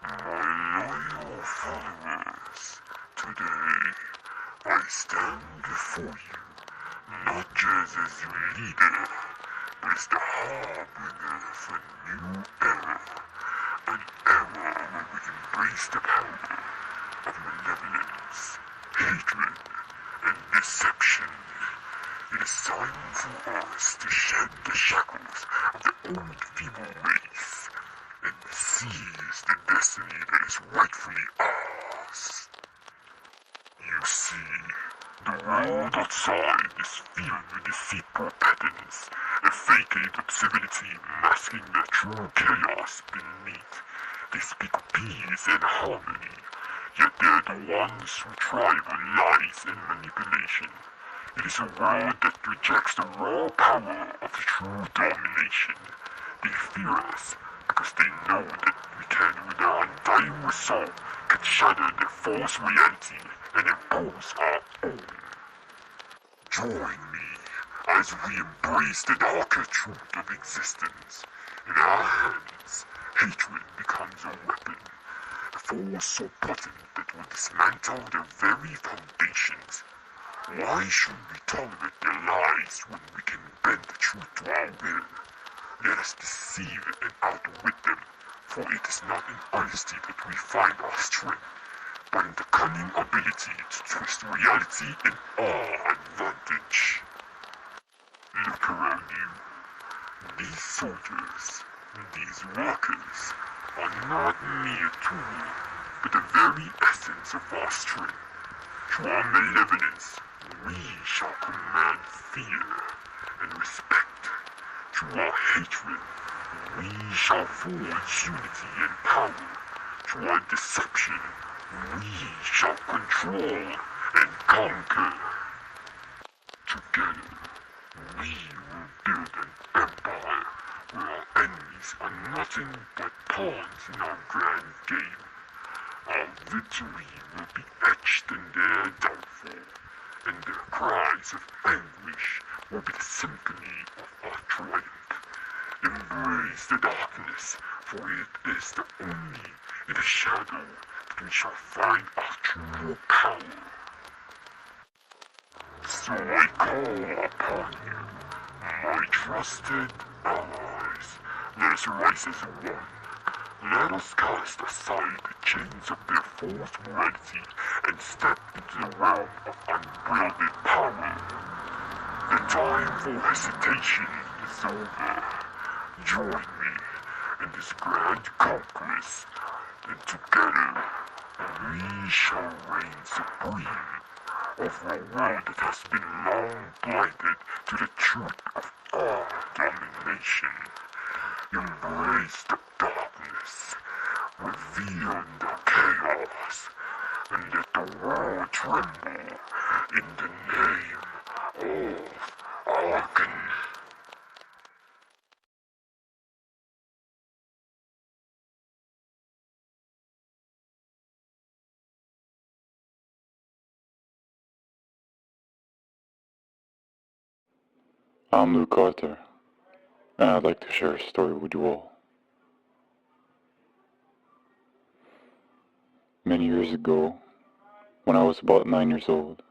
My loyal followers, today I stand before you not just as your leader, but as the harbinger of a new era. An era where we embrace the power of malevolence, hatred, and deception. It is time for us to shed the shackles of the old feeble race and seize the destiny that is rightfully ours. You see, the world outside is filled with deceitful patterns, a faked civility masking the true chaos beneath. They speak of peace and harmony, yet they're the ones who thrive on lies and manipulation. It is a world that rejects the raw power of true domination. They fear us because they know that we can, with our undying resolve, can shatter their false reality and impose our own. Join me as we embrace the darker truth of existence. In our hands, hatred becomes a weapon, a force so potent that will dismantle their very foundations. Why should we tolerate their lies when we can bend the truth to our will? Let us deceive and outwit them, for it is not in honesty that we find our strength, but in the cunning ability to twist reality in our advantage. Look around you. These soldiers, these workers, are not mere tools, but the very essence of our strength. Through our malevolence, we shall command fear and respect. Through our hatred, we shall forge unity and power. Through our deception, we shall control and conquer. Together, we will build an empire where our enemies are nothing but pawns in our grand game. Our victory will be etched in their downfall, and their cries of anguish will be the symphony of our triumph. Embrace the darkness, for it is the only in the shadow that we shall find our true power. So I call upon you, my trusted allies. Let us rise as one. Let us cast aside the chains of their false morality and step into the realm of unbridled power. The time for hesitation is over. Join me in this grand conquest, and together we shall reign supreme over a world that has been long blinded to the truth of our domination. Embrace the darkness, reveal the chaos, and let the world tremble in the name of Arkan. I'm Luke Arthur, and I'd like to share a story with you all. Many years ago, when I was about 9 years old,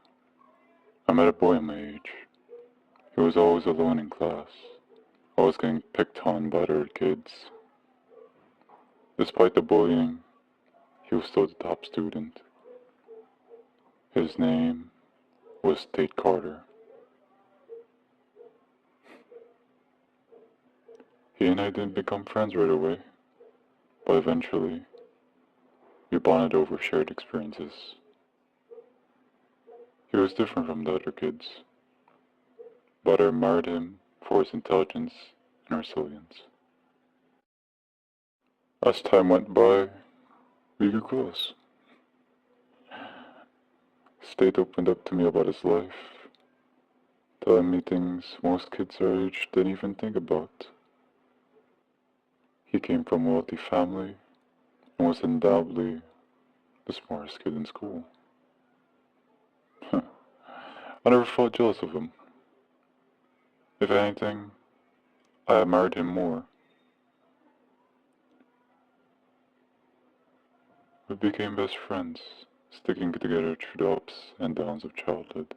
I met a boy my age. He was always alone in class, always getting picked on by other kids. Despite the bullying, he was still the top student. His name was Tate Carter. He and I didn't become friends right away, but eventually, we bonded over shared experiences. He was different from the other kids, but I admired him for his intelligence and resilience. As time went by, we grew close. State opened up to me about his life, telling me things most kids our age didn't even think about. He came from a wealthy family and was undoubtedly the smartest kid in school. I never felt jealous of him. If anything, I admired him more. We became best friends, sticking together through the ups and downs of childhood.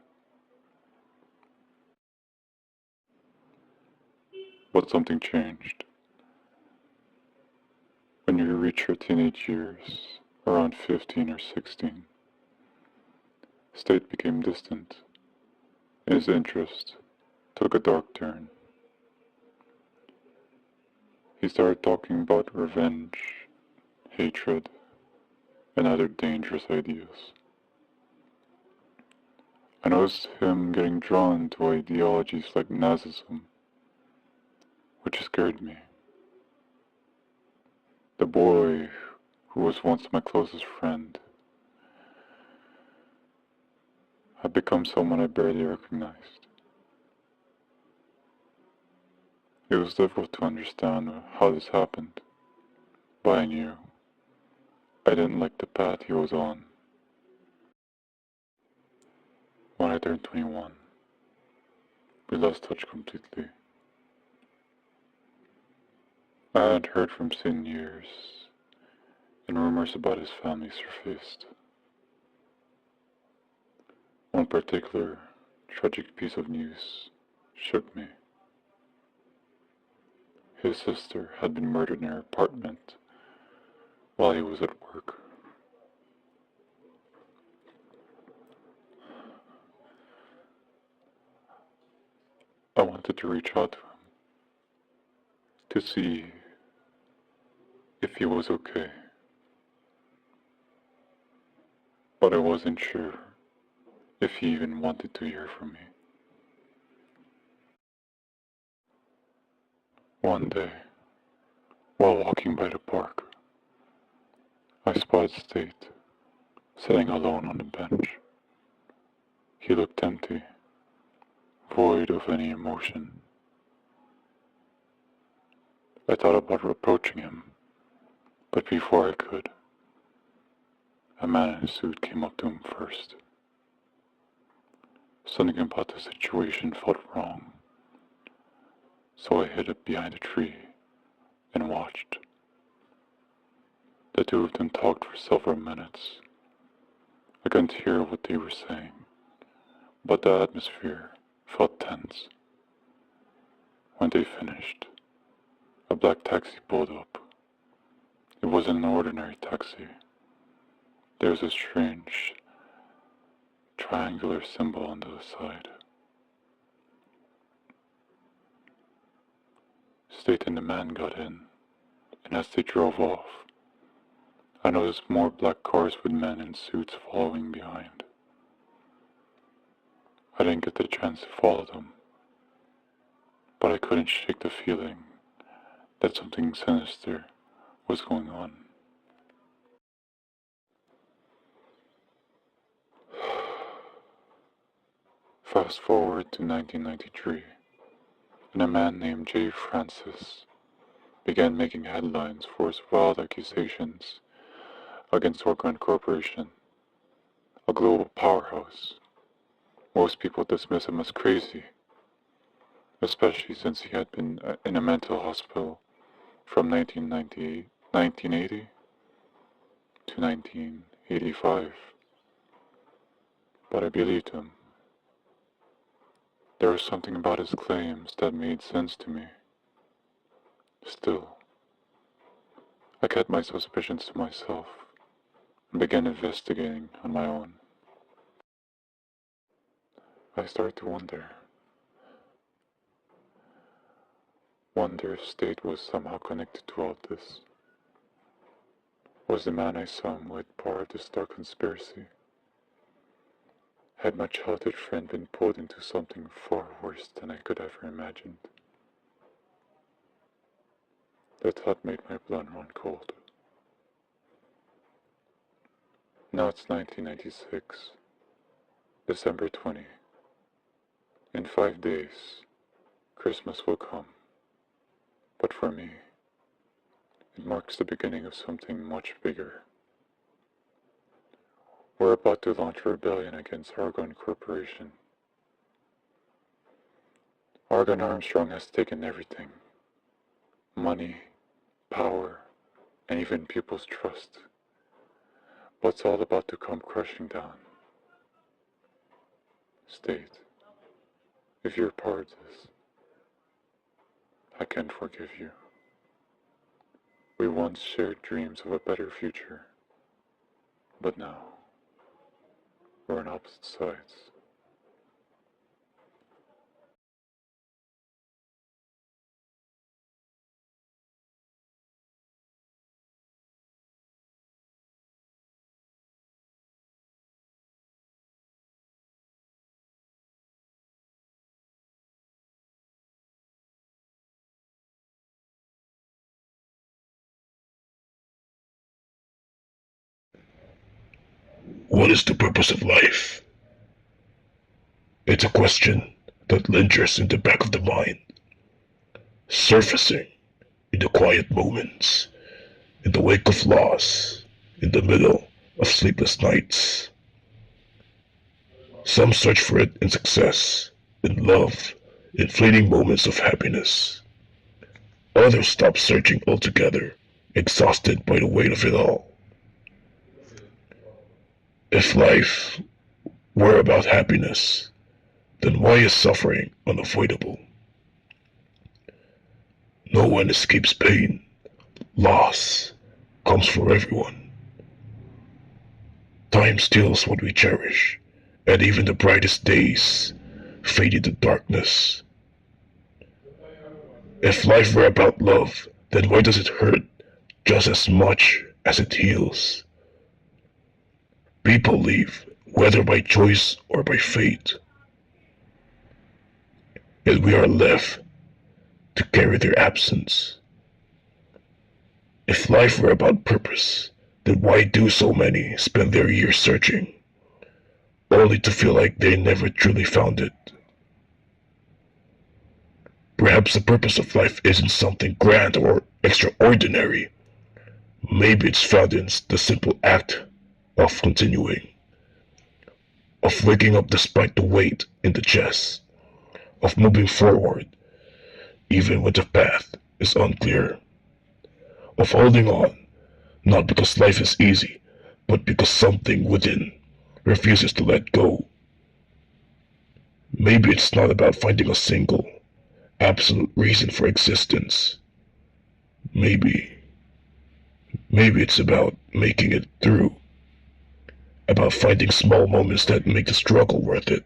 But something changed. When you reach your teenage years, around 15 or 16, State became distant. His interest took a dark turn. He started talking about revenge, hatred, and other dangerous ideas. I noticed him getting drawn to ideologies like Nazism, which scared me. The boy who was once my closest friend had become someone I barely recognized. It was difficult to understand how this happened, but I knew I didn't like the path he was on. When I turned 21, we lost touch completely. I hadn't heard from Sid in years, and rumors about his family surfaced. One particular tragic piece of news shook me. His sister had been murdered in her apartment while he was at work. I wanted to reach out to him to see if he was okay, but I wasn't sure if he even wanted to hear from me. One day, while walking by the park, I spotted State sitting alone on the bench. He looked empty, void of any emotion. I thought about approaching him, but before I could, a man in a suit came up to him first. Something about the situation felt wrong, so I hid it behind a tree and watched. The two of them talked for several minutes. I couldn't hear what they were saying, but the atmosphere felt tense. When they finished, a black taxi pulled up. It wasn't an ordinary taxi. There was a strange, triangular symbol on the side. State and the man got in, and as they drove off, I noticed more black cars with men in suits following behind. I didn't get the chance to follow them, but I couldn't shake the feeling that something sinister was going on. Fast forward to 1993, and a man named Jay Francis began making headlines for his wild accusations against Organ Corporation, a global powerhouse. Most people dismiss him as crazy, especially since he had been in a mental hospital from 1980 to 1985. But I believed him. There was something about his claims that made sense to me. Still, I kept my suspicions to myself and began investigating on my own. I started to wonder if State was somehow connected to all this. Was the man I saw him with part of this dark conspiracy? Had my childhood friend been pulled into something far worse than I could ever imagined? The thought made my blood run cold. Now it's 1996, December 20. In 5 days, Christmas will come. But for me, it marks the beginning of something much bigger. We're about to launch a rebellion against Argonne Corporation. Argon Armstrong has taken everything. Money, power, and even people's trust. what's all about to come crashing down. State, if you're part of this, I can't forgive you. We once shared dreams of a better future, but now we're on opposite sides. What is the purpose of life? It's a question that lingers in the back of the mind, surfacing in the quiet moments, in the wake of loss, in the middle of sleepless nights. Some search for it in success, in love, in fleeting moments of happiness. Others stop searching altogether, exhausted by the weight of it all. If life were about happiness, then why is suffering unavoidable? No one escapes pain. Loss comes for everyone. Time steals what we cherish, and even the brightest days fade into darkness. If life were about love, then why does it hurt just as much as it heals? People leave, whether by choice or by fate, yet we are left to carry their absence. If life were about purpose, then why do so many spend their years searching, only to feel like they never truly found it? Perhaps the purpose of life isn't something grand or extraordinary. Maybe it's found in the simple act of continuing, of waking up despite the weight in the chest, of moving forward even when the path is unclear, of holding on not because life is easy, but because something within refuses to let go. Maybe it's not about finding a single, absolute reason for existence. Maybe, maybe it's about making it through, about finding small moments that make the struggle worth it.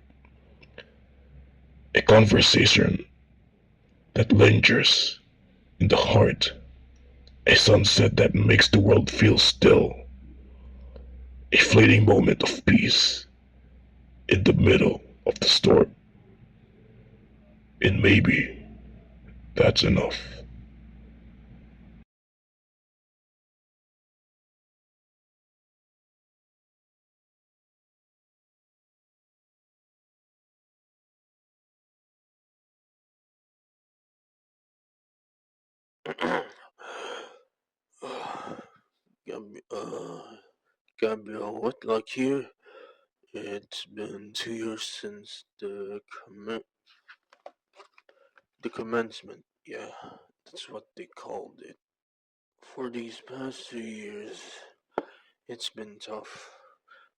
A conversation that lingers in the heart, a sunset that makes the world feel still, a fleeting moment of peace in the middle of the storm. And maybe that's enough. Gabriel Whitlock here. It's been 2 years since the commencement. Yeah, that's what they called it. For these past 2 years, it's been tough.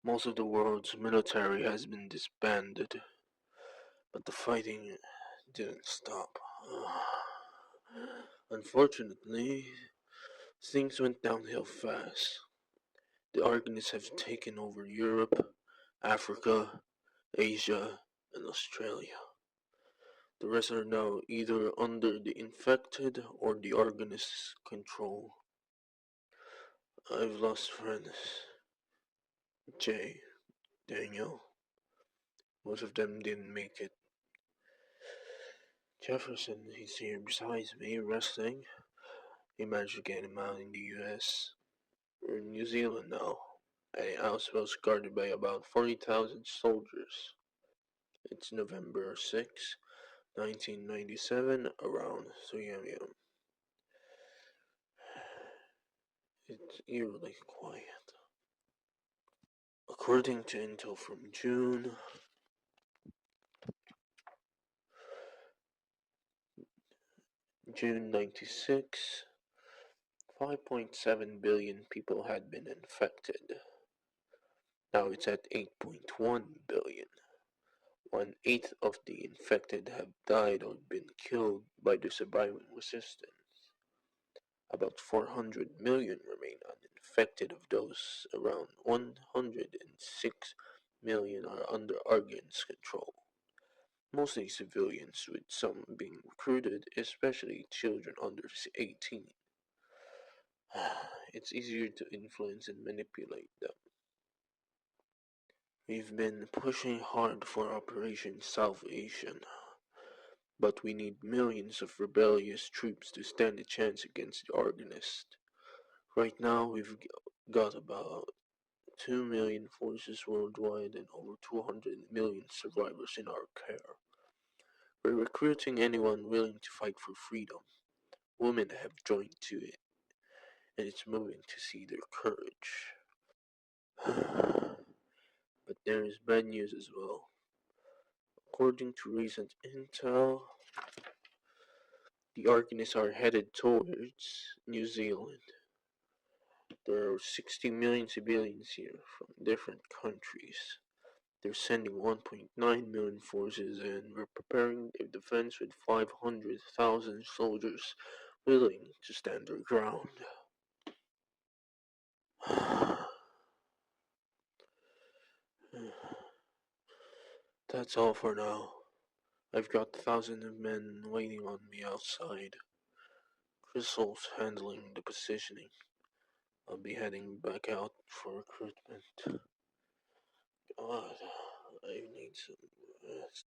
Most of the world's military has been disbanded, but the fighting didn't stop. Unfortunately, things went downhill fast. The Argonists have taken over Europe, Africa, Asia, and Australia. The rest are now either under the infected or the Argonists' control. I've lost friends. Jay, Daniel. Most of them didn't make it. Jefferson, he's here beside me, resting. He managed to get him out in the US. We're in New Zealand now. A outpost guarded by about 40,000 soldiers. It's November 6, 1997, around 3 a.m. It's eerily quiet. According to intel from June 96, 5.7 billion people had been infected. Now it's at 8.1 billion. 1/8 of the infected have died or been killed by the surviving resistance. About 400 million remain uninfected. Of those, around 106 million are under Argan's control. Mostly civilians, with some being recruited, especially children under 18. It's easier to influence and manipulate them. We've been pushing hard for Operation Salvation, but we need millions of rebellious troops to stand a chance against the Organist. Right now, we've got about 2 million forces worldwide and over 200 million survivors in our care. We're recruiting anyone willing to fight for freedom. Women have joined to it, and it's moving to see their courage. But there is bad news as well. According to recent intel, the Arcanists are headed towards New Zealand. There are 60 million civilians here from different countries. They're sending 1.9 million forces and we're preparing a defense with 500,000 soldiers willing to stand their ground. That's all for now. I've got thousands of men waiting on me outside. Crystal's handling the positioning. I'll be heading back out for recruitment. God, I need some rest.